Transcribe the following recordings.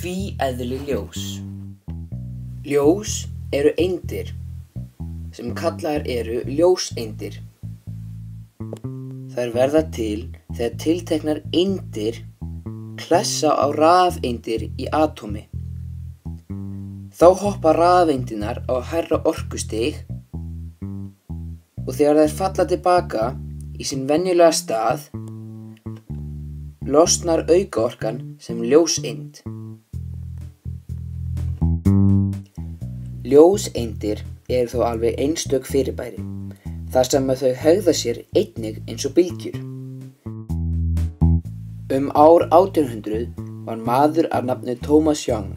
Tvíeðli ljós. Ljós eru eindir sem kallaðar eru ljóseindir. Þær verða til þegar tilteknar eindir klessa á rafeindir í atómi. Þá hoppa rafeindirnar á hærra orkustig og þegar þær falla tilbaka í sinn venjulega stað losnar aukaorkan sem ljóseind. Ljóseindir eru þó alveg einstök fyrirbæri, þar sem þau hegða sér einnig eins og bylgjur. Ár 1800 var maður af nafni Thomas Young.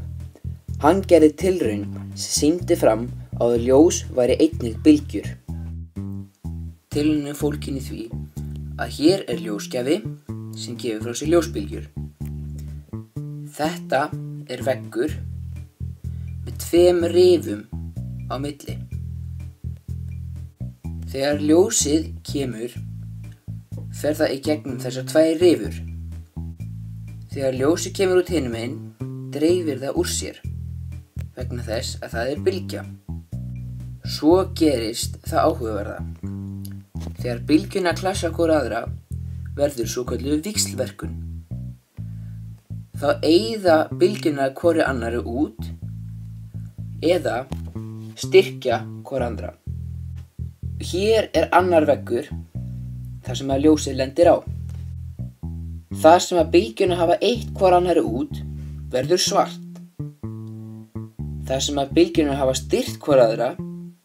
Hann gerði tilraun sem sýndi fram á að ljós væri einnig bylgjur. Tilraunin er fólgin í því að hér er ljósgjafi sem gefur frá sér ljósbylgjur. Þetta er veggur með 2 rifum á milli. Þegar ljósið kemur, fer það í gegnum þessar 2 rifur. Þegar ljósið kemur út hinum megin, dreifir það úr sér, vegna þess að það er bylgja. Svo gerist það áhugaverða. Þegar bylgjurnar klessa hvor aðra, verður svokölluð víxlverkun. Þá eyða bylgjurnar hvorri annarri út eða styrkja hvor andra. Hér er annar veggur þar sem að ljósið lendir á. Þar sem að bylgjurnar hafa eytt hvor annarri út verður svart. Þar sem að bylgjurnar hafa styrkt hvor aðra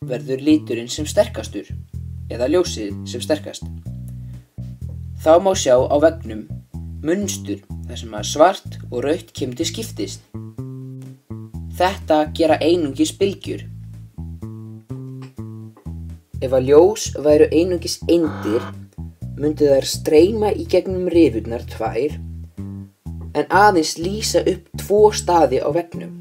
verður liturinn sem sterkastur eða ljósið sem sterkast. Þá má sjá á veggnum munstur þar sem að svart og rautt kemur til skiptis. Þetta gera einungis bylgjur. Ef að ljós væru einungis eindir, myndu þær streyma í gegnum rifurnar 2 en aðeins lýsa upp 2 staði á veggnum.